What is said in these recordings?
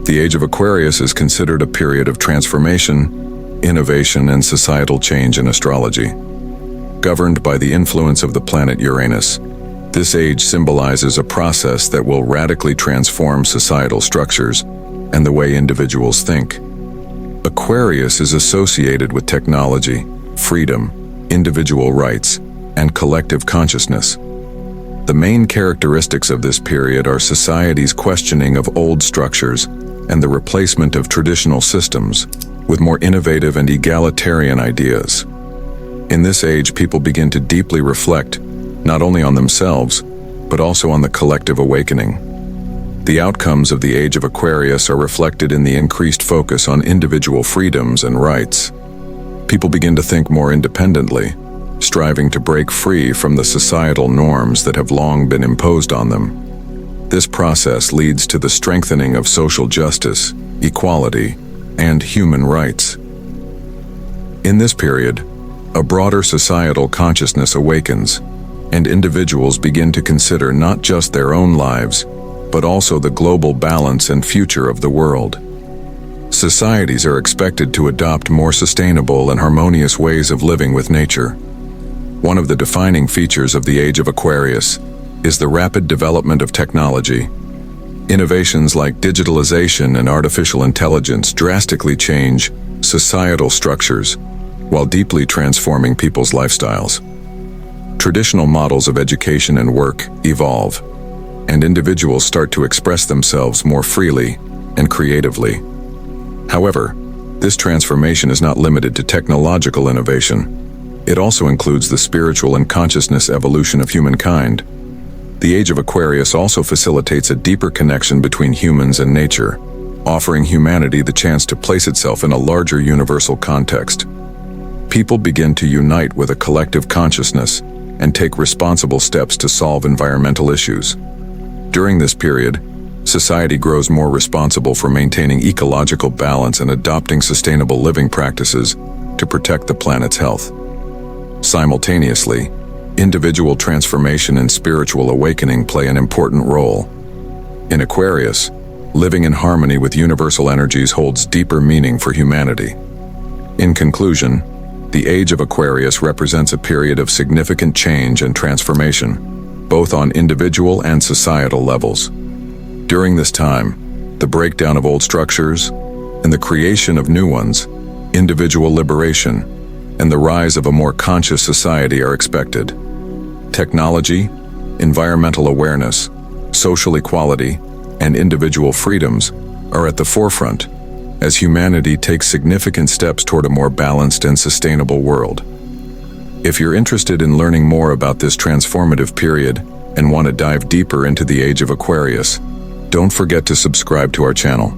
The Age of Aquarius is considered a period of transformation, innovation, and societal change in astrology. Governed by the influence of the planet Uranus, this age symbolizes a process that will radically transform societal structures and the way individuals think. Aquarius is associated with technology, freedom, individual rights, and collective consciousness. The main characteristics of this period are society's questioning of old structures and the replacement of traditional systems with more innovative and egalitarian ideas. In this age, people begin to deeply reflect not only on themselves, but also on the collective awakening. The outcomes of the Age of Aquarius are reflected in the increased focus on individual freedoms and rights. People begin to think more independently, striving to break free from the societal norms that have long been imposed on them. This process leads to the strengthening of social justice, equality, and human rights. In this period, a broader societal consciousness awakens, and individuals begin to consider not just their own lives, but also the global balance and future of the world. Societies are expected to adopt more sustainable and harmonious ways of living with nature. One of the defining features of the Age of Aquarius is the rapid development of technology. Innovations like digitalization and artificial intelligence drastically change societal structures while deeply transforming people's lifestyles. Traditional models of education and work evolve, and individuals start to express themselves more freely and creatively. However, this transformation is not limited to technological innovation. It also includes the spiritual and consciousness evolution of humankind. The Age of Aquarius also facilitates a deeper connection between humans and nature, offering humanity the chance to place itself in a larger universal context. People begin to unite with a collective consciousness and take responsible steps to solve environmental issues. During this period, society grows more responsible for maintaining ecological balance and adopting sustainable living practices to protect the planet's health. Simultaneously, individual transformation and spiritual awakening play an important role. In Aquarius, living in harmony with universal energies holds deeper meaning for humanity. In conclusion, the Age of Aquarius represents a period of significant change and transformation, both on individual and societal levels. During this time, the breakdown of old structures and the creation of new ones, individual liberation, and the rise of a more conscious society are expected. Technology, environmental awareness, social equality, and individual freedoms are at the forefront as humanity takes significant steps toward a more balanced and sustainable world. If you're interested in learning more about this transformative period and want to dive deeper into the Age of Aquarius, don't forget to subscribe to our channel.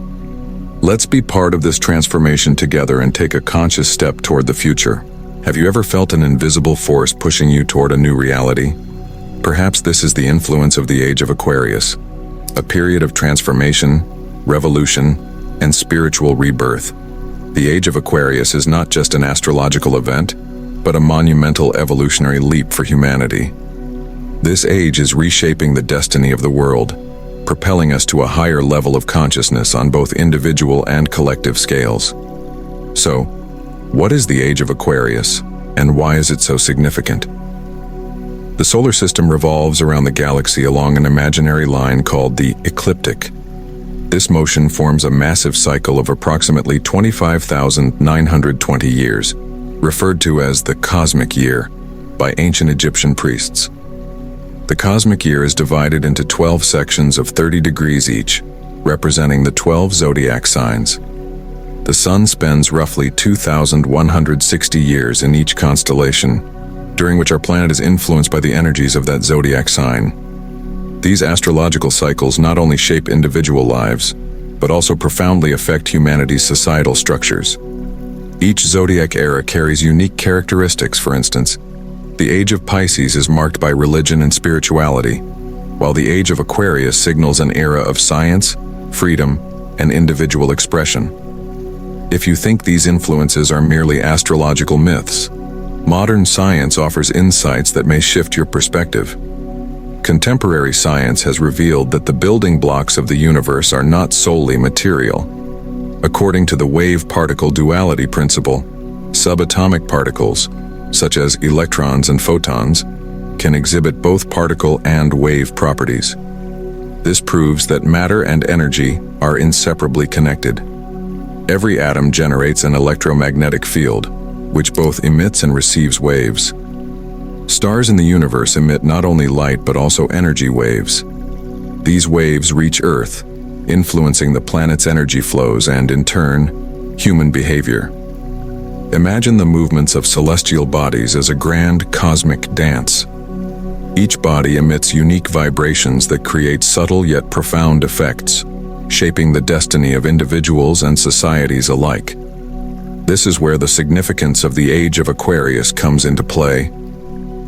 Let's be part of this transformation together and take a conscious step toward the future. Have you ever felt an invisible force pushing you toward a new reality? Perhaps this is the influence of the Age of Aquarius, a period of transformation, revolution, and spiritual rebirth. The Age of Aquarius is not just an astrological event, but a monumental evolutionary leap for humanity. This age is reshaping the destiny of the world, propelling us to a higher level of consciousness on both individual and collective scales. So, what is the Age of Aquarius, and why is it so significant? The solar system revolves around the galaxy along an imaginary line called the ecliptic. This motion forms a massive cycle of approximately 25,920 years, referred to as the cosmic year by ancient Egyptian priests. The cosmic year is divided into 12 sections of 30 degrees each, representing the 12 zodiac signs. The sun spends roughly 2,160 years in each constellation, during which our planet is influenced by the energies of that zodiac sign. These astrological cycles not only shape individual lives, but also profoundly affect humanity's societal structures. Each zodiac era carries unique characteristics. For instance, the Age of Pisces is marked by religion and spirituality, while the Age of Aquarius signals an era of science, freedom, and individual expression. If you think these influences are merely astrological myths, modern science offers insights that may shift your perspective. Contemporary science has revealed that the building blocks of the universe are not solely material. According to the wave-particle duality principle, subatomic particles, such as electrons and photons, can exhibit both particle and wave properties. This proves that matter and energy are inseparably connected. Every atom generates an electromagnetic field, which both emits and receives waves. Stars in the universe emit not only light but also energy waves. These waves reach Earth, influencing the planet's energy flows and, in turn, human behavior. Imagine the movements of celestial bodies as a grand cosmic dance. Each body emits unique vibrations that create subtle yet profound effects, shaping the destiny of individuals and societies alike. This is where the significance of the Age of Aquarius comes into play.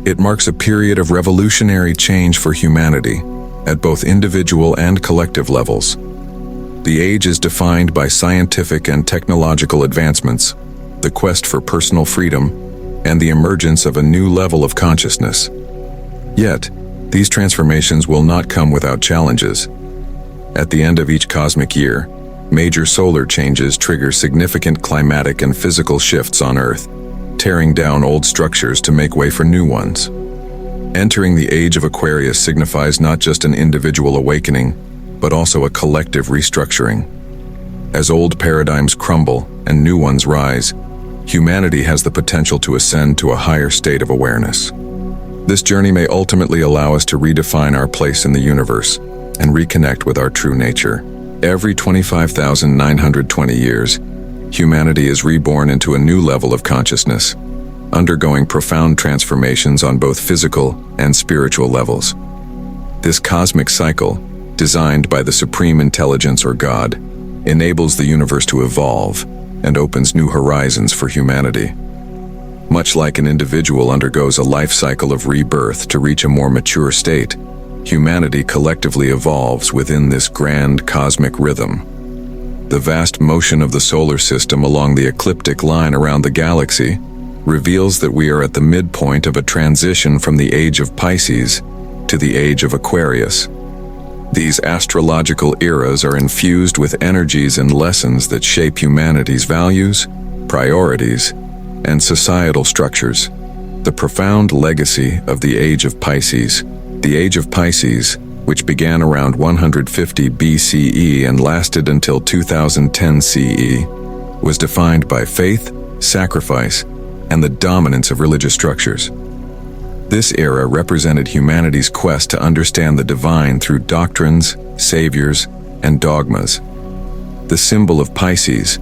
It marks a period of revolutionary change for humanity, at both individual and collective levels. The age is defined by scientific and technological advancements, the quest for personal freedom, and the emergence of a new level of consciousness. Yet, these transformations will not come without challenges. At the end of each cosmic year, major solar changes trigger significant climatic and physical shifts on Earth, tearing down old structures to make way for new ones. Entering the Age of Aquarius signifies not just an individual awakening, but also a collective restructuring. As old paradigms crumble and new ones rise, humanity has the potential to ascend to a higher state of awareness. This journey may ultimately allow us to redefine our place in the universe and reconnect with our true nature. Every 25,920 years, humanity is reborn into a new level of consciousness, undergoing profound transformations on both physical and spiritual levels. This cosmic cycle, designed by the Supreme Intelligence or God, enables the universe to evolve and opens new horizons for humanity. Much like an individual undergoes a life cycle of rebirth to reach a more mature state, humanity collectively evolves within this grand cosmic rhythm. The vast motion of the solar system along the ecliptic line around the galaxy reveals that we are at the midpoint of a transition from the Age of Pisces to the Age of Aquarius. These astrological eras are infused with energies and lessons that shape humanity's values, priorities, and societal structures. The profound legacy of the Age of Pisces. The Age of Pisces, which began around 150 BCE and lasted until 2010 CE, was defined by faith, sacrifice, and the dominance of religious structures. This era represented humanity's quest to understand the divine through doctrines, saviors, and dogmas. The symbol of Pisces,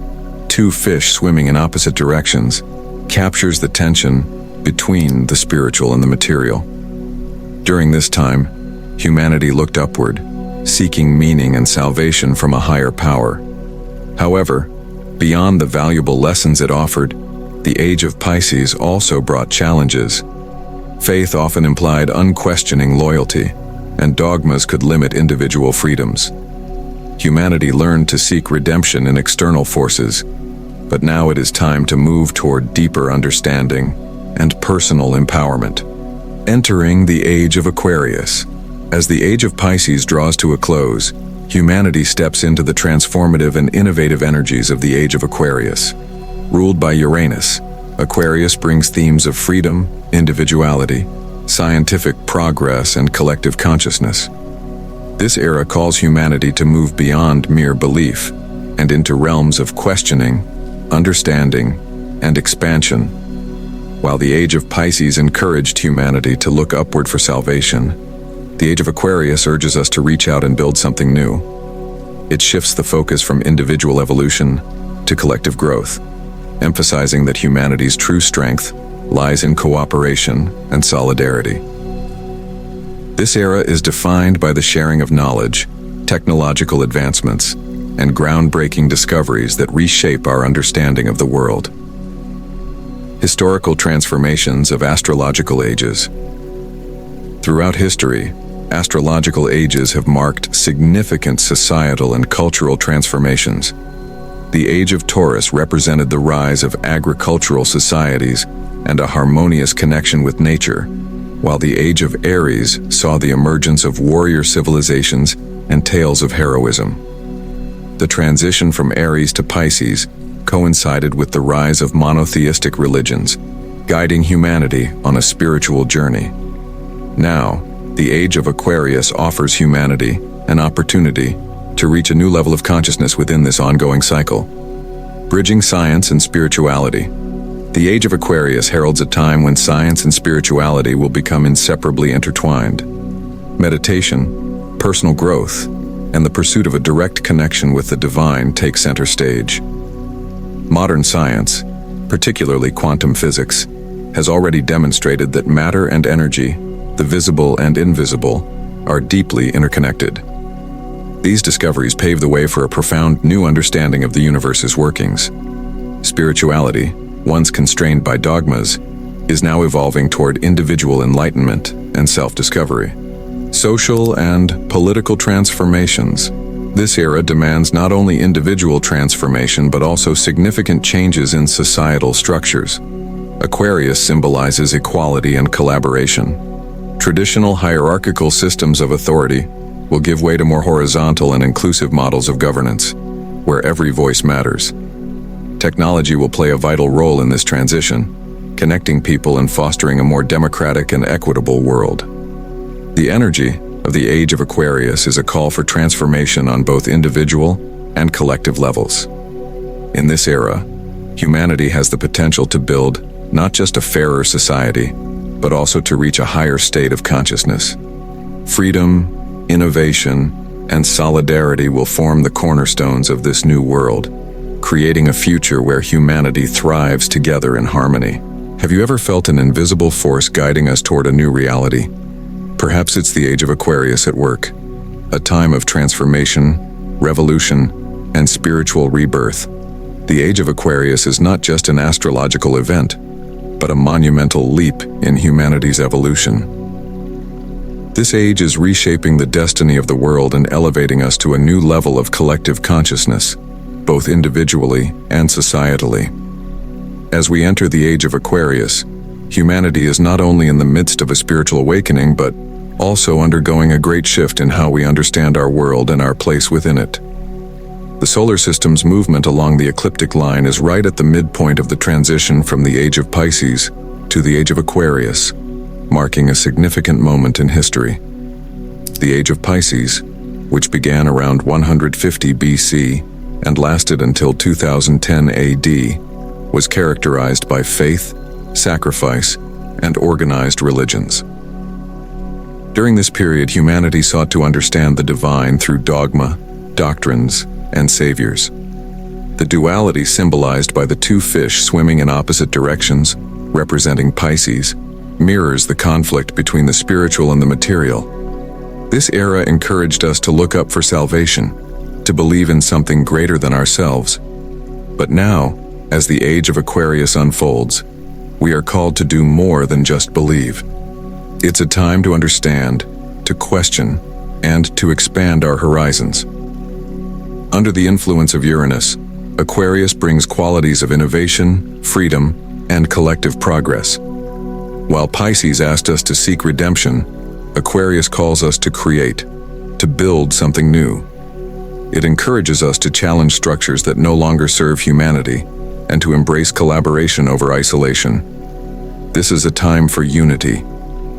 two fish swimming in opposite directions, captures the tension between the spiritual and the material. During this time, humanity looked upward, seeking meaning and salvation from a higher power. However, beyond the valuable lessons it offered, the Age of Pisces also brought challenges. Faith often implied unquestioning loyalty, and dogmas could limit individual freedoms. Humanity learned to seek redemption in external forces, but now it is time to move toward deeper understanding and personal empowerment. Entering the Age of Aquarius. As the Age of Pisces draws to a close, humanity steps into the transformative and innovative energies of the Age of Aquarius. Ruled by Uranus, Aquarius brings themes of freedom, individuality, scientific progress, and collective consciousness. This era calls humanity to move beyond mere belief and into realms of questioning, understanding, and expansion. While the Age of Pisces encouraged humanity to look upward for salvation, the Age of Aquarius urges us to reach out and build something new. It shifts the focus from individual evolution to collective growth, emphasizing that humanity's true strength lies in cooperation and solidarity. This era is defined by the sharing of knowledge, technological advancements, and groundbreaking discoveries that reshape our understanding of the world. Historical transformations of astrological ages. Throughout history, astrological ages have marked significant societal and cultural transformations. The Age of Taurus represented the rise of agricultural societies and a harmonious connection with nature, while the Age of Aries saw the emergence of warrior civilizations and tales of heroism. The transition from Aries to Pisces coincided with the rise of monotheistic religions, guiding humanity on a spiritual journey. Now, the Age of Aquarius offers humanity an opportunity to reach a new level of consciousness within this ongoing cycle. Bridging science and spirituality. The Age of Aquarius heralds a time when science and spirituality will become inseparably intertwined. Meditation, personal growth, and the pursuit of a direct connection with the divine take center stage. Modern science, particularly quantum physics, has already demonstrated that matter and energy, the visible and invisible, are deeply interconnected. These discoveries pave the way for a profound new understanding of the universe's workings. Spirituality, once constrained by dogmas, is now evolving toward individual enlightenment and self-discovery. Social and political transformations. This era demands not only individual transformation but also significant changes in societal structures. Aquarius symbolizes equality and collaboration. Traditional hierarchical systems of authority will give way to more horizontal and inclusive models of governance, where every voice matters. Technology will play a vital role in this transition, connecting people and fostering a more democratic and equitable world. The energy of the Age of Aquarius is a call for transformation on both individual and collective levels. In this era, humanity has the potential to build not just a fairer society, but also to reach a higher state of consciousness. Freedom, innovation, and solidarity will form the cornerstones of this new world, creating a future where humanity thrives together in harmony. Have you ever felt an invisible force guiding us toward a new reality? Perhaps it's the Age of Aquarius at work, a time of transformation, revolution, and spiritual rebirth. The Age of Aquarius is not just an astrological event, but a monumental leap in humanity's evolution. This age is reshaping the destiny of the world and elevating us to a new level of collective consciousness, both individually and societally. As we enter the Age of Aquarius, humanity is not only in the midst of a spiritual awakening, but also undergoing a great shift in how we understand our world and our place within it. The solar system's movement along the ecliptic line is right at the midpoint of the transition from the Age of Pisces to the Age of Aquarius, marking a significant moment in history. The Age of Pisces, which began around 150 BC and lasted until 2010 AD, was characterized by faith, sacrifice, and organized religions. During this period, humanity sought to understand the divine through dogma, doctrines, and saviors. The duality symbolized by the two fish swimming in opposite directions, representing Pisces, mirrors the conflict between the spiritual and the material. This era encouraged us to look up for salvation, to believe in something greater than ourselves. But now, as the Age of Aquarius unfolds, we are called to do more than just believe. It's a time to understand, to question, and to expand our horizons. Under the influence of Uranus, Aquarius brings qualities of innovation, freedom, and collective progress. While Pisces asked us to seek redemption, Aquarius calls us to create, to build something new. It encourages us to challenge structures that no longer serve humanity and to embrace collaboration over isolation. This is a time for unity,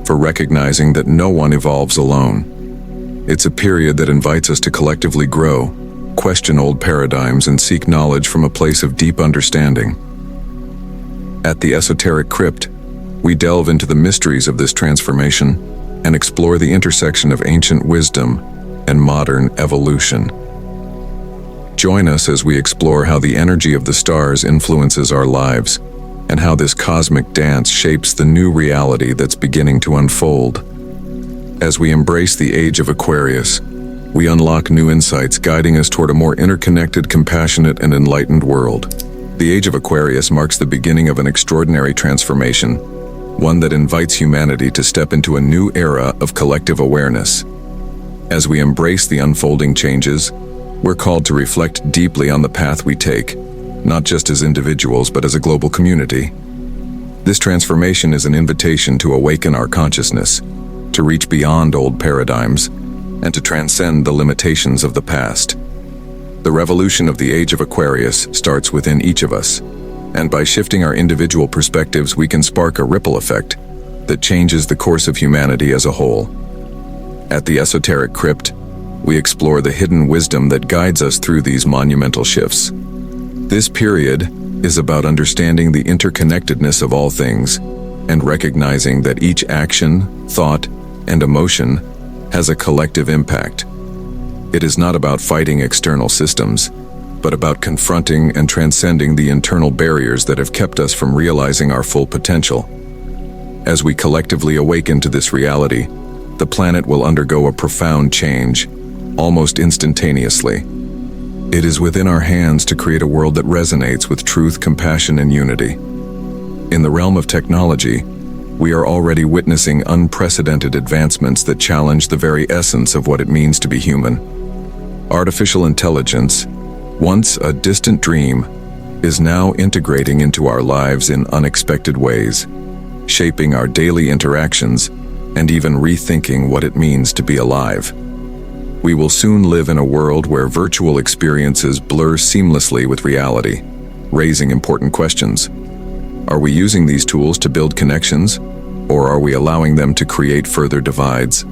for recognizing that no one evolves alone. It's a period that invites us to collectively grow, question old paradigms, and seek knowledge from a place of deep understanding. At the Esoteric Crypt, we delve into the mysteries of this transformation and explore the intersection of ancient wisdom and modern evolution. Join us as we explore how the energy of the stars influences our lives and how this cosmic dance shapes the new reality that's beginning to unfold. As we embrace the Age of Aquarius, we unlock new insights guiding us toward a more interconnected, compassionate, and enlightened world. The Age of Aquarius marks the beginning of an extraordinary transformation, one that invites humanity to step into a new era of collective awareness. As we embrace the unfolding changes, we're called to reflect deeply on the path we take, not just as individuals but as a global community. This transformation is an invitation to awaken our consciousness, to reach beyond old paradigms, and to transcend the limitations of the past. The revolution of the Age of Aquarius starts within each of us, and by shifting our individual perspectives, we can spark a ripple effect that changes the course of humanity as a whole. At the Esoteric Crypt, we explore the hidden wisdom that guides us through these monumental shifts. This period is about understanding the interconnectedness of all things and recognizing that each action, thought, and emotion has a collective impact. It is not about fighting external systems, but about confronting and transcending the internal barriers that have kept us from realizing our full potential. As we collectively awaken to this reality, the planet will undergo a profound change, almost instantaneously. It is within our hands to create a world that resonates with truth, compassion, and unity. In the realm of technology, we are already witnessing unprecedented advancements that challenge the very essence of what it means to be human. Artificial intelligence, once a distant dream, is now integrating into our lives in unexpected ways, shaping our daily interactions and even rethinking what it means to be alive. We will soon live in a world where virtual experiences blur seamlessly with reality, raising important questions. Are we using these tools to build connections, or are we allowing them to create further divides?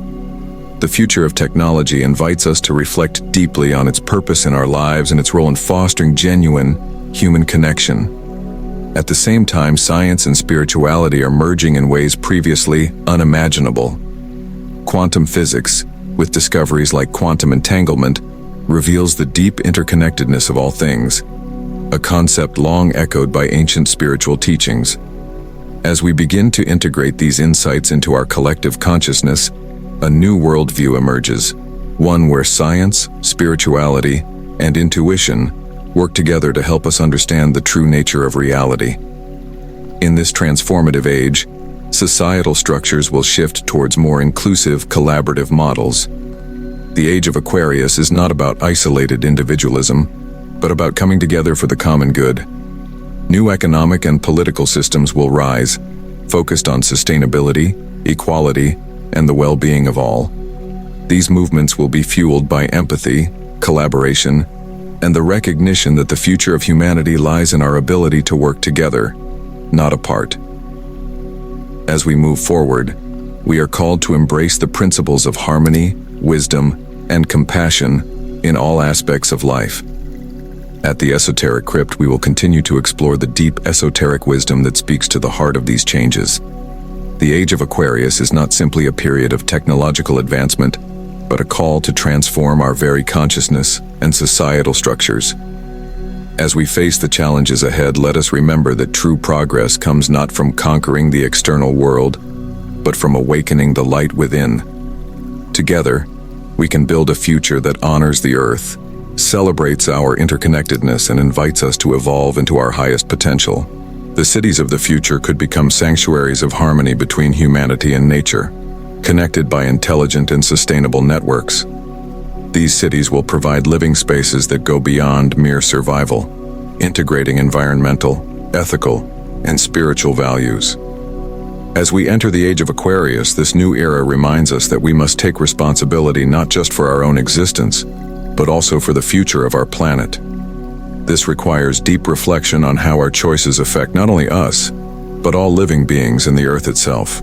The future of technology invites us to reflect deeply on its purpose in our lives and its role in fostering genuine human connection. At the same time, science and spirituality are merging in ways previously unimaginable. Quantum physics, with discoveries like quantum entanglement, reveals the deep interconnectedness of all things, a concept long echoed by ancient spiritual teachings. As we begin to integrate these insights into our collective consciousness, a new worldview emerges, one where science, spirituality, and intuition work together to help us understand the true nature of reality. In this transformative age, societal structures will shift towards more inclusive, collaborative models. The Age of Aquarius is not about isolated individualism, but about coming together for the common good. New economic and political systems will rise, focused on sustainability, equality, and the well-being of all. These movements will be fueled by empathy, collaboration, and the recognition that the future of humanity lies in our ability to work together, not apart. As we move forward, we are called to embrace the principles of harmony, wisdom, and compassion in all aspects of life. At the Esoteric Crypt, we will continue to explore the deep esoteric wisdom that speaks to the heart of these changes. The Age of Aquarius is not simply a period of technological advancement, but a call to transform our very consciousness and societal structures. As we face the challenges ahead, let us remember that true progress comes not from conquering the external world, but from awakening the light within. Together, we can build a future that honors the earth, celebrates our interconnectedness, and invites us to evolve into our highest potential. The cities of the future could become sanctuaries of harmony between humanity and nature, connected by intelligent and sustainable networks. These cities will provide living spaces that go beyond mere survival, integrating environmental, ethical, and spiritual values. As we enter the Age of Aquarius, this new era reminds us that we must take responsibility not just for our own existence, but also for the future of our planet. This requires deep reflection on how our choices affect not only us, but all living beings in the earth itself.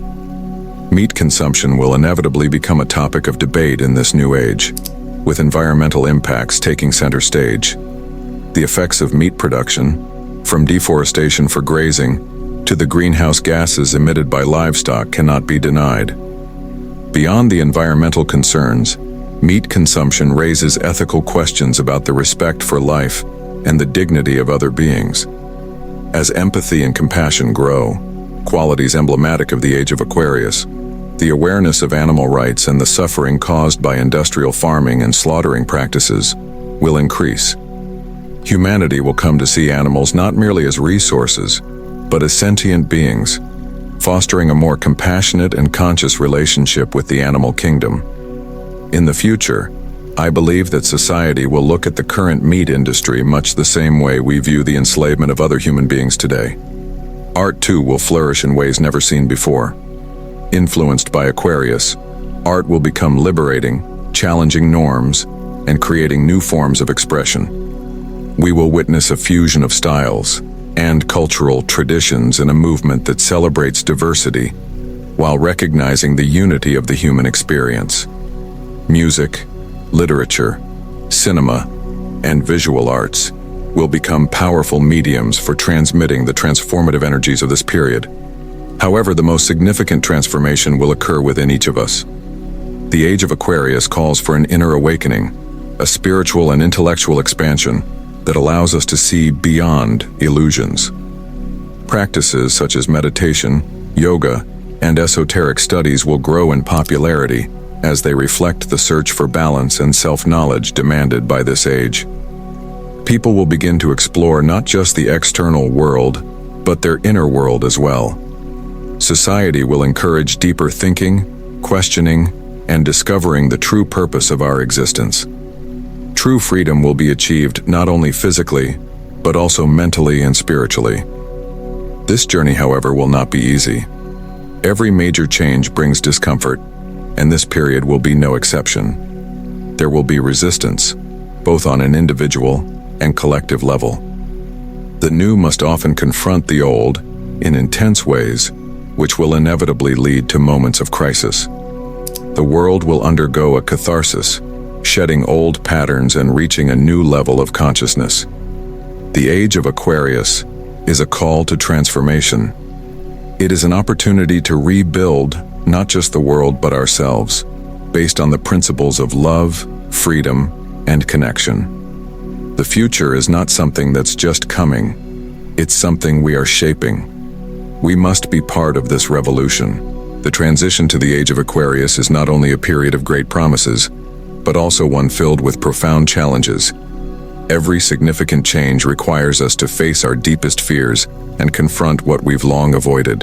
Meat consumption will inevitably become a topic of debate in this new age, with environmental impacts taking center stage. The effects of meat production, from deforestation for grazing to the greenhouse gases emitted by livestock, cannot be denied. Beyond the environmental concerns, meat consumption raises ethical questions about the respect for life and the dignity of other beings. As empathy and compassion grow, qualities emblematic of the Age of Aquarius, the awareness of animal rights and the suffering caused by industrial farming and slaughtering practices will increase. Humanity will come to see animals not merely as resources, but as sentient beings, fostering a more compassionate and conscious relationship with the animal kingdom. In the future, I believe that society will look at the current meat industry much the same way we view the enslavement of other human beings today. Art too will flourish in ways never seen before. Influenced by Aquarius, art will become liberating, challenging norms, and creating new forms of expression. We will witness a fusion of styles and cultural traditions in a movement that celebrates diversity while recognizing the unity of the human experience. Music, literature, cinema, and visual arts will become powerful mediums for transmitting the transformative energies of this period. However, the most significant transformation will occur within each of us. The Age of Aquarius calls for an inner awakening, a spiritual and intellectual expansion that allows us to see beyond illusions. Practices such as meditation, yoga, and esoteric studies will grow in popularity as they reflect the search for balance and self-knowledge demanded by this age. People will begin to explore not just the external world, but their inner world as well. Society will encourage deeper thinking, questioning, and discovering the true purpose of our existence. True freedom will be achieved not only physically, but also mentally and spiritually. This journey, however, will not be easy. Every major change brings discomfort, and this period will be no exception. There will be resistance, both on an individual and collective level. The new must often confront the old in intense ways, which will inevitably lead to moments of crisis. The world will undergo a catharsis, shedding old patterns and reaching a new level of consciousness. The Age of Aquarius is a call to transformation. It is an opportunity to rebuild not just the world but ourselves, based on the principles of love, freedom, and connection. The future is not something that's just coming, it's something we are shaping. We must be part of this revolution. The transition to the Age of Aquarius is not only a period of great promises, but also one filled with profound challenges. Every significant change requires us to face our deepest fears and confront what we've long avoided.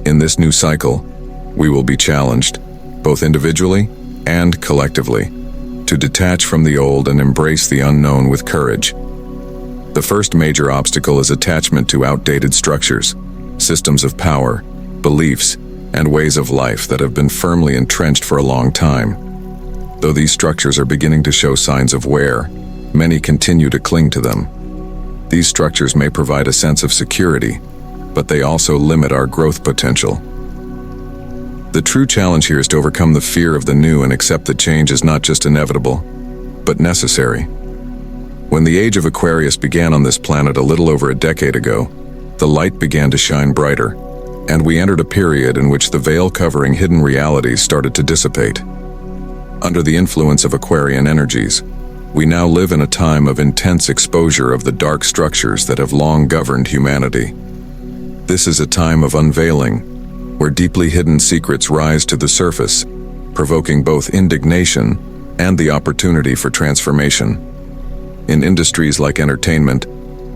In this new cycle, we will be challenged, both individually and collectively, to detach from the old and embrace the unknown with courage. The first major obstacle is attachment to outdated structures, systems of power, beliefs, and ways of life that have been firmly entrenched for a long time. Though these structures are beginning to show signs of wear, many continue to cling to them. These structures may provide a sense of security, but they also limit our growth potential. The true challenge here is to overcome the fear of the new and accept that change is not just inevitable, but necessary. When the Age of Aquarius began on this planet a little over a decade ago, the light began to shine brighter, and we entered a period in which the veil covering hidden realities started to dissipate. Under the influence of Aquarian energies, we now live in a time of intense exposure of the dark structures that have long governed humanity. This is a time of unveiling, where deeply hidden secrets rise to the surface, provoking both indignation and the opportunity for transformation. In industries like entertainment,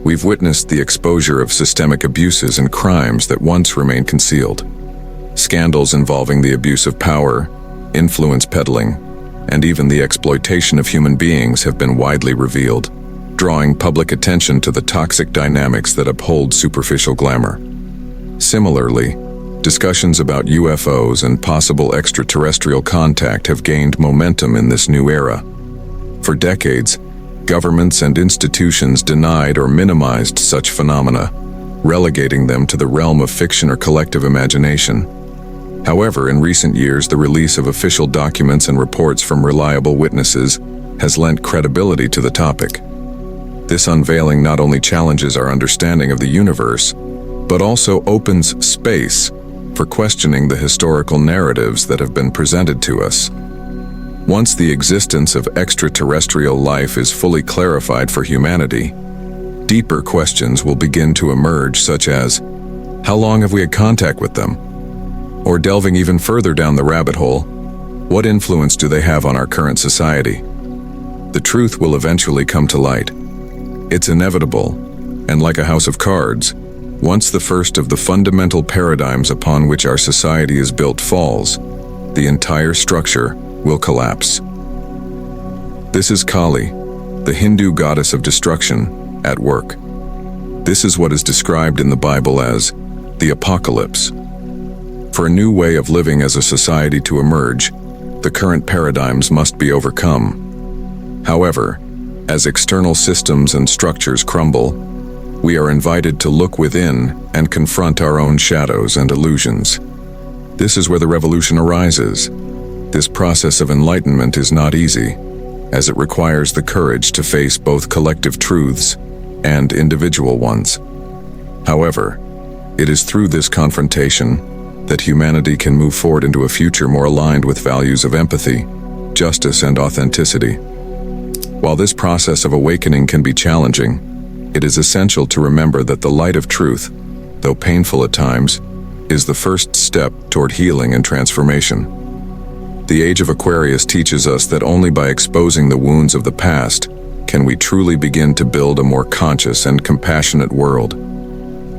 we've witnessed the exposure of systemic abuses and crimes that once remained concealed. Scandals involving the abuse of power, influence peddling, and even the exploitation of human beings have been widely revealed, drawing public attention to the toxic dynamics that uphold superficial glamour. Similarly, discussions about UFOs and possible extraterrestrial contact have gained momentum in this new era. For decades, governments and institutions denied or minimized such phenomena, relegating them to the realm of fiction or collective imagination. However, in recent years, the release of official documents and reports from reliable witnesses has lent credibility to the topic. This unveiling not only challenges our understanding of the universe, but also opens space for questioning the historical narratives that have been presented to us. Once the existence of extraterrestrial life is fully clarified for humanity, deeper questions will begin to emerge, such as, how long have we had contact with them? Or delving even further down the rabbit hole, what influence do they have on our current society? The truth will eventually come to light. It's inevitable, and like a house of cards, once the first of the fundamental paradigms upon which our society is built falls, the entire structure will collapse. This is Kali, the Hindu goddess of destruction, at work. This is what is described in the Bible as the apocalypse. For a new way of living as a society to emerge, the current paradigms must be overcome. However, as external systems and structures crumble, we are invited to look within and confront our own shadows and illusions. This is where the revolution arises. This process of enlightenment is not easy, as it requires the courage to face both collective truths and individual ones. However, it is through this confrontation that humanity can move forward into a future more aligned with values of empathy, justice, and authenticity. While this process of awakening can be challenging, it is essential to remember that the light of truth, though painful at times, is the first step toward healing and transformation. The Age of Aquarius teaches us that only by exposing the wounds of the past can we truly begin to build a more conscious and compassionate world.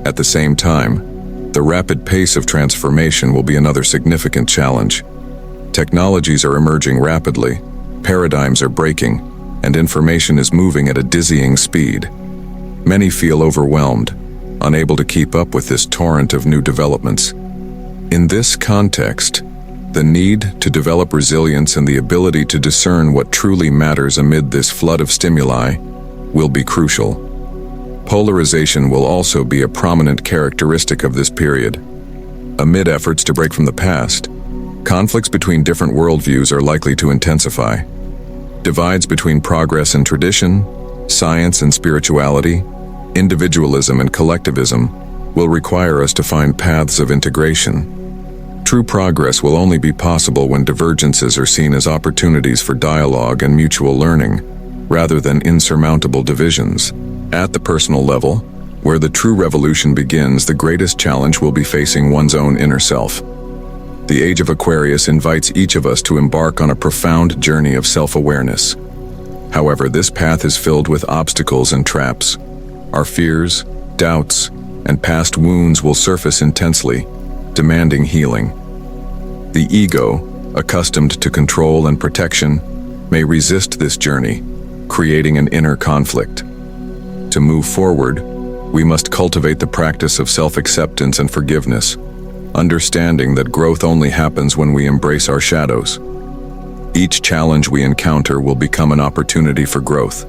At the same time, the rapid pace of transformation will be another significant challenge. Technologies are emerging rapidly, paradigms are breaking, and information is moving at a dizzying speed. Many feel overwhelmed, unable to keep up with this torrent of new developments. In this context, the need to develop resilience and the ability to discern what truly matters amid this flood of stimuli will be crucial. Polarization will also be a prominent characteristic of this period. Amid efforts to break from the past, conflicts between different worldviews are likely to intensify. Divides between progress and tradition, science and spirituality, individualism and collectivism will require us to find paths of integration. True progress will only be possible when divergences are seen as opportunities for dialogue and mutual learning, rather than insurmountable divisions. At the personal level, where the true revolution begins, the greatest challenge will be facing one's own inner self. The Age of Aquarius invites each of us to embark on a profound journey of self-awareness. However, this path is filled with obstacles and traps. Our fears, doubts, and past wounds will surface intensely, demanding healing. The ego, accustomed to control and protection, may resist this journey, creating an inner conflict. To move forward, we must cultivate the practice of self-acceptance and forgiveness, understanding that growth only happens when we embrace our shadows. Each challenge we encounter will become an opportunity for growth.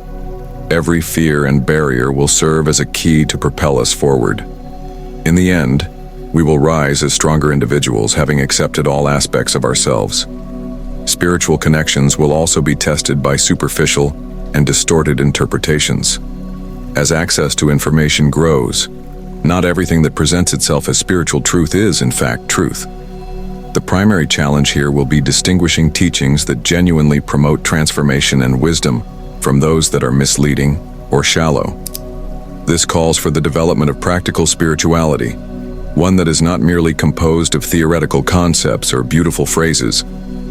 Every fear and barrier will serve as a key to propel us forward. In the end, we will rise as stronger individuals, having accepted all aspects of ourselves. Spiritual connections will also be tested by superficial and distorted interpretations. As access to information grows, not everything that presents itself as spiritual truth is, in fact, truth. The primary challenge here will be distinguishing teachings that genuinely promote transformation and wisdom from those that are misleading or shallow. This calls for the development of practical spirituality, one that is not merely composed of theoretical concepts or beautiful phrases,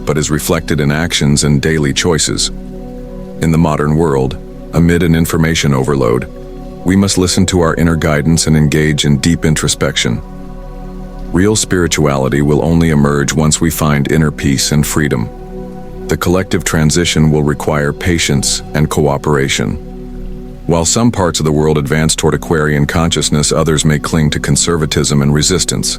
but is reflected in actions and daily choices. In the modern world, amid an information overload, we must listen to our inner guidance and engage in deep introspection. Real spirituality will only emerge once we find inner peace and freedom. The collective transition will require patience and cooperation. While some parts of the world advance toward Aquarian consciousness, others may cling to conservatism and resistance.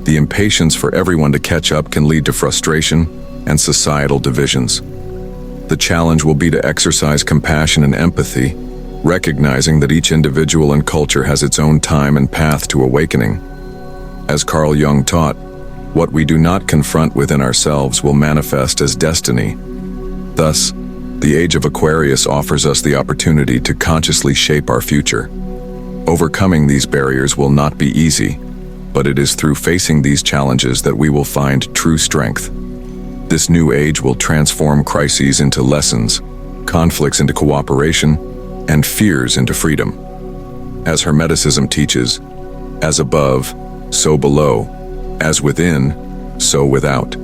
The impatience for everyone to catch up can lead to frustration and societal divisions. The challenge will be to exercise compassion and empathy, recognizing that each individual and culture has its own time and path to awakening. As Carl Jung taught, what we do not confront within ourselves will manifest as destiny. Thus, the Age of Aquarius offers us the opportunity to consciously shape our future. Overcoming these barriers will not be easy, but it is through facing these challenges that we will find true strength. This new age will transform crises into lessons, conflicts into cooperation, and fears into freedom. As Hermeticism teaches, as above, so below, as within, so without.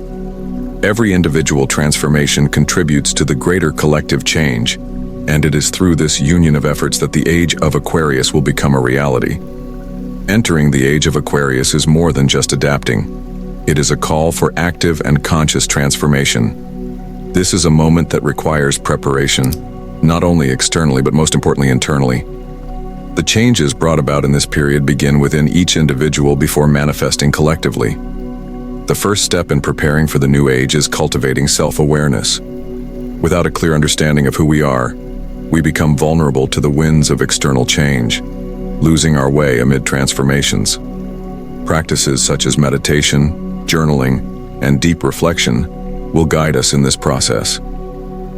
Every individual transformation contributes to the greater collective change, and it is through this union of efforts that the Age of Aquarius will become a reality. Entering the Age of Aquarius is more than just adapting. It is a call for active and conscious transformation. This is a moment that requires preparation, not only externally but most importantly internally. The changes brought about in this period begin within each individual before manifesting collectively. The first step in preparing for the new age is cultivating self-awareness. Without a clear understanding of who we are, we become vulnerable to the winds of external change, losing our way amid transformations. Practices such as meditation, journaling, and deep reflection will guide us in this process.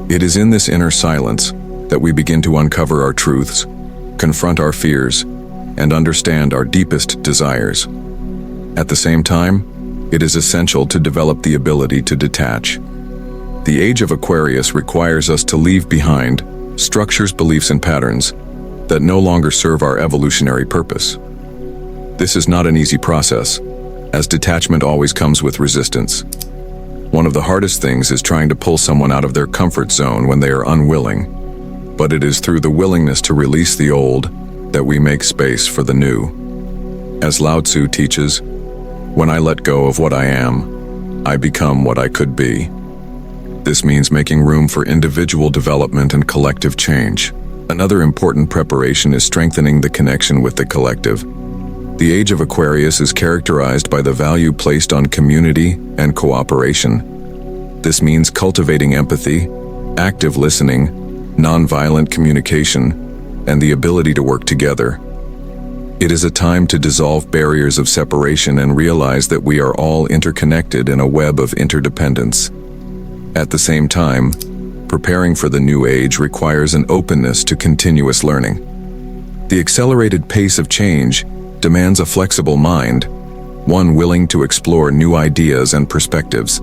It is in this inner silence that we begin to uncover our truths, confront our fears, and understand our deepest desires. At the same time, it is essential to develop the ability to detach. The Age of Aquarius requires us to leave behind structures, beliefs, and patterns that no longer serve our evolutionary purpose. This is not an easy process, as detachment always comes with resistance. One of the hardest things is trying to pull someone out of their comfort zone when they are unwilling, but it is through the willingness to release the old that we make space for the new. As Lao Tzu teaches, "When I let go of what I am, I become what I could be." This means making room for individual development and collective change. Another important preparation is strengthening the connection with the collective. The Age of Aquarius is characterized by the value placed on community and cooperation. This means cultivating empathy, active listening, nonviolent communication, and the ability to work together. It is a time to dissolve barriers of separation and realize that we are all interconnected in a web of interdependence. At the same time, preparing for the new age requires an openness to continuous learning. The accelerated pace of change demands a flexible mind, one willing to explore new ideas and perspectives.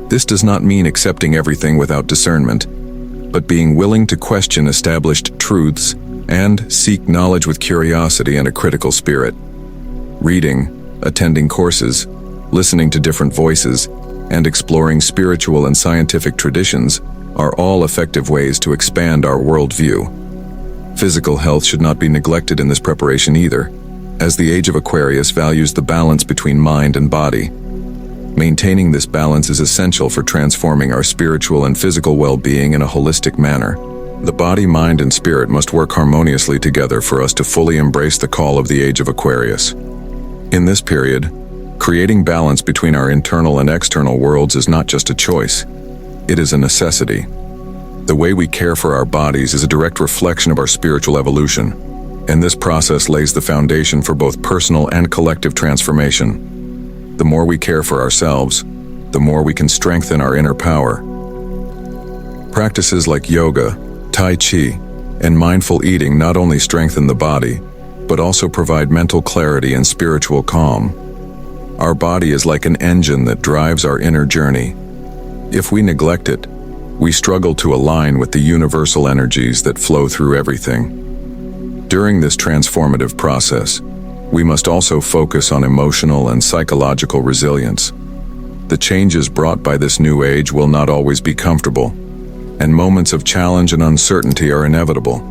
This does not mean accepting everything without discernment, but being willing to question established truths and seek knowledge with curiosity and a critical spirit. Reading, attending courses, listening to different voices, and exploring spiritual and scientific traditions are all effective ways to expand our worldview. Physical health should not be neglected in this preparation either, as the Age of Aquarius values the balance between mind and body. Maintaining this balance is essential for transforming our spiritual and physical well-being in a holistic manner. The body, mind, and spirit must work harmoniously together for us to fully embrace the call of the Age of Aquarius. In this period, creating balance between our internal and external worlds is not just a choice, it is a necessity. The way we care for our bodies is a direct reflection of our spiritual evolution, and this process lays the foundation for both personal and collective transformation. The more we care for ourselves, the more we can strengthen our inner power. Practices like yoga, Tai Chi, and mindful eating not only strengthen the body, but also provide mental clarity and spiritual calm. Our body is like an engine that drives our inner journey. If we neglect it, we struggle to align with the universal energies that flow through everything. During this transformative process, we must also focus on emotional and psychological resilience. The changes brought by this new age will not always be comfortable, and moments of challenge and uncertainty are inevitable.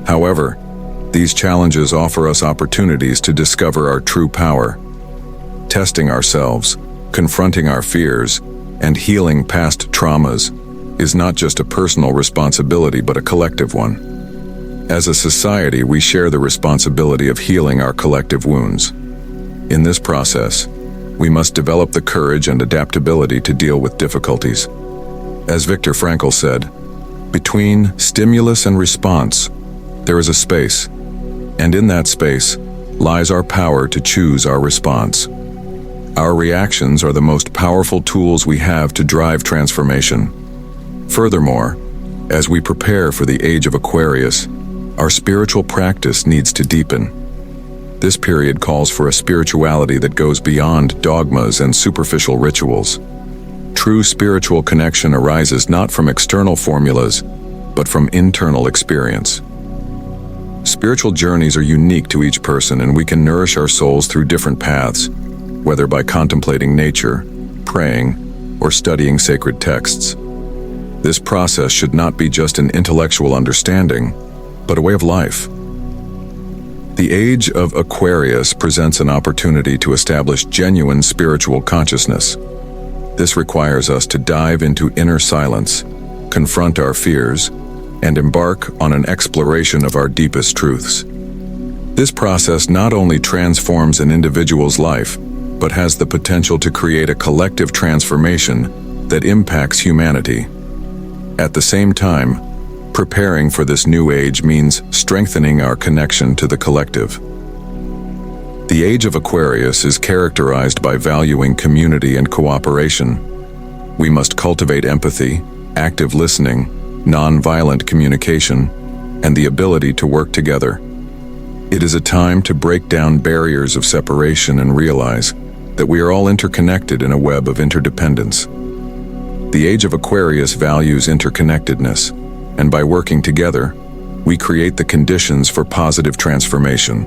However, these challenges offer us opportunities to discover our true power. Testing ourselves, confronting our fears, and healing past traumas is not just a personal responsibility but a collective one. As a society, we share the responsibility of healing our collective wounds. In this process, we must develop the courage and adaptability to deal with difficulties. As Viktor Frankl said, between stimulus and response, there is a space, and in that space lies our power to choose our response. Our reactions are the most powerful tools we have to drive transformation. Furthermore, as we prepare for the Age of Aquarius, our spiritual practice needs to deepen. This period calls for a spirituality that goes beyond dogmas and superficial rituals. True spiritual connection arises not from external formulas, but from internal experience. Spiritual journeys are unique to each person, and we can nourish our souls through different paths, whether by contemplating nature, praying, or studying sacred texts. This process should not be just an intellectual understanding, but a way of life. The Age of Aquarius presents an opportunity to establish genuine spiritual consciousness. This requires us to dive into inner silence, confront our fears, and embark on an exploration of our deepest truths. This process not only transforms an individual's life, but has the potential to create a collective transformation that impacts humanity. At the same time, preparing for this new age means strengthening our connection to the collective. The Age of Aquarius is characterized by valuing community and cooperation. We must cultivate empathy, active listening, non-violent communication, and the ability to work together. It is a time to break down barriers of separation and realize that we are all interconnected in a web of interdependence. The Age of Aquarius values interconnectedness, and by working together, we create the conditions for positive transformation.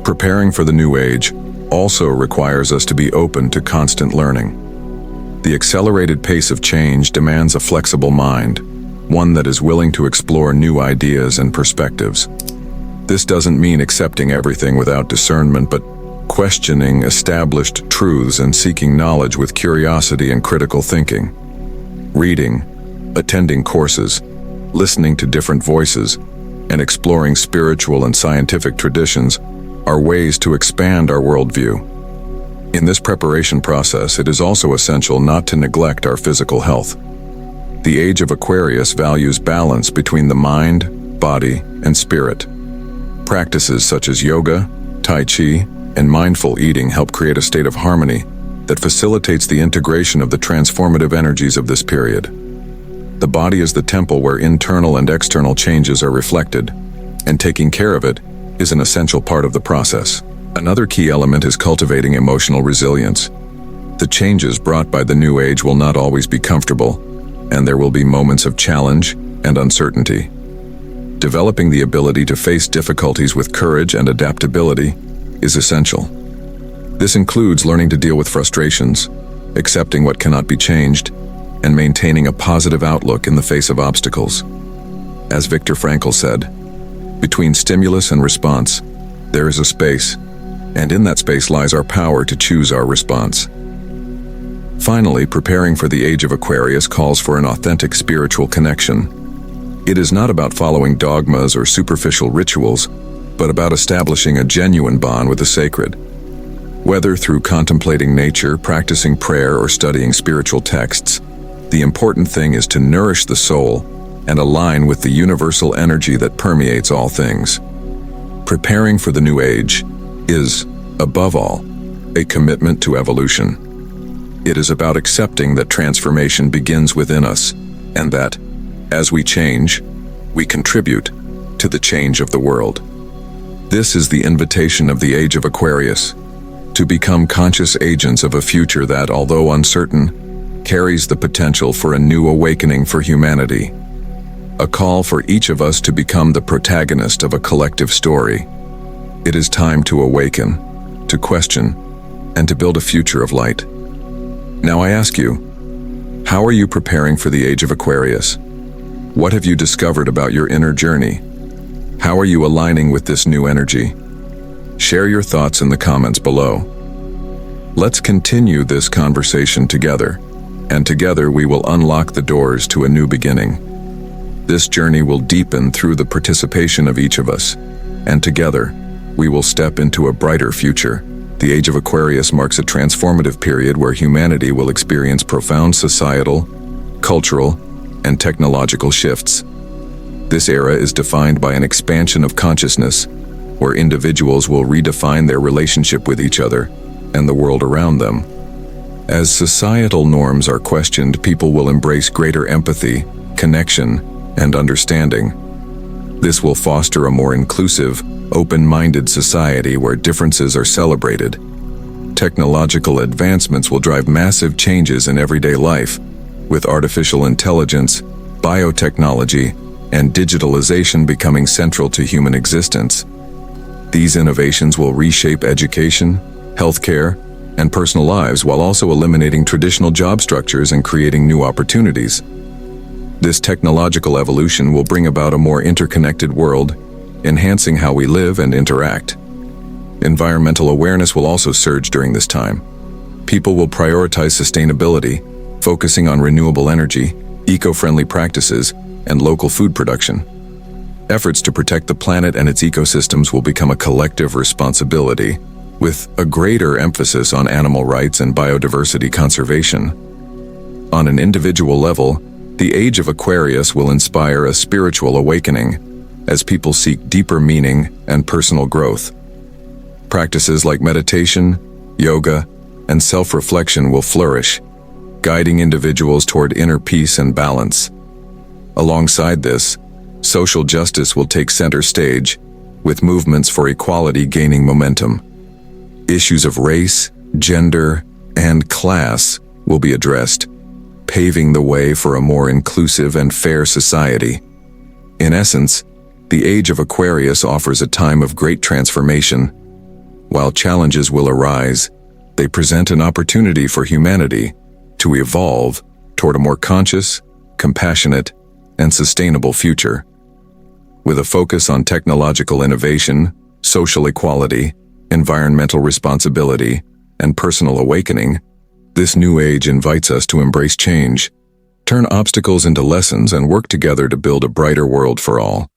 Preparing for the new age also requires us to be open to constant learning. The accelerated pace of change demands a flexible mind, one that is willing to explore new ideas and perspectives. This doesn't mean accepting everything without discernment, but questioning established truths and seeking knowledge with curiosity and critical thinking. Reading, attending courses, listening to different voices, and exploring spiritual and scientific traditions are ways to expand our worldview. In this preparation process, it is also essential not to neglect our physical health. The Age of Aquarius values balance between the mind, body, and spirit. Practices such as yoga, tai chi, and mindful eating help create a state of harmony that facilitates the integration of the transformative energies of this period. The body is the temple where internal and external changes are reflected, and taking care of it is an essential part of the process. Another key element is cultivating emotional resilience. The changes brought by the new age will not always be comfortable, and there will be moments of challenge and uncertainty. Developing the ability to face difficulties with courage and adaptability is essential. This includes learning to deal with frustrations, accepting what cannot be changed, and maintaining a positive outlook in the face of obstacles. As Viktor Frankl said, "Between stimulus and response, there is a space, and in that space lies our power to choose our response." Finally, preparing for the Age of Aquarius calls for an authentic spiritual connection. It is not about following dogmas or superficial rituals, but about establishing a genuine bond with the sacred. Whether through contemplating nature, practicing prayer, or studying spiritual texts, the important thing is to nourish the soul and align with the universal energy that permeates all things. Preparing for the new age is, above all, a commitment to evolution. It is about accepting that transformation begins within us, and that, as we change, we contribute to the change of the world. This is the invitation of the Age of Aquarius, to become conscious agents of a future that, although uncertain, carries the potential for a new awakening for humanity. A call for each of us to become the protagonist of a collective story. It is time to awaken, to question, and to build a future of light. Now I ask you, how are you preparing for the Age of Aquarius? What have you discovered about your inner journey? How are you aligning with this new energy? Share your thoughts in the comments below. Let's continue this conversation together, and together we will unlock the doors to a new beginning. This journey will deepen through the participation of each of us, and together we will step into a brighter future. The Age of Aquarius marks a transformative period where humanity will experience profound societal, cultural, and technological shifts. This era is defined by an expansion of consciousness, where individuals will redefine their relationship with each other and the world around them. As societal norms are questioned, people will embrace greater empathy, connection, and understanding. This will foster a more inclusive, open-minded society where differences are celebrated. Technological advancements will drive massive changes in everyday life, with artificial intelligence, biotechnology, and digitalization becoming central to human existence. These innovations will reshape education, healthcare, and personal lives while also eliminating traditional job structures and creating new opportunities. This technological evolution will bring about a more interconnected world, enhancing how we live and interact. Environmental awareness will also surge during this time. People will prioritize sustainability, focusing on renewable energy, eco-friendly practices, and local food production. Efforts to protect the planet and its ecosystems will become a collective responsibility, with a greater emphasis on animal rights and biodiversity conservation. On an individual level, the Age of Aquarius will inspire a spiritual awakening as people seek deeper meaning and personal growth. Practices like meditation, yoga, and self-reflection will flourish, guiding individuals toward inner peace and balance. Alongside this, social justice will take center stage, with movements for equality gaining momentum. Issues of race, gender, and class will be addressed, paving the way for a more inclusive and fair society. In essence, the Age of Aquarius offers a time of great transformation. While challenges will arise, they present an opportunity for humanity to evolve toward a more conscious, compassionate, and sustainable future. With a focus on technological innovation, social equality, environmental responsibility, and personal awakening, this new age invites us to embrace change, turn obstacles into lessons, and work together to build a brighter world for all.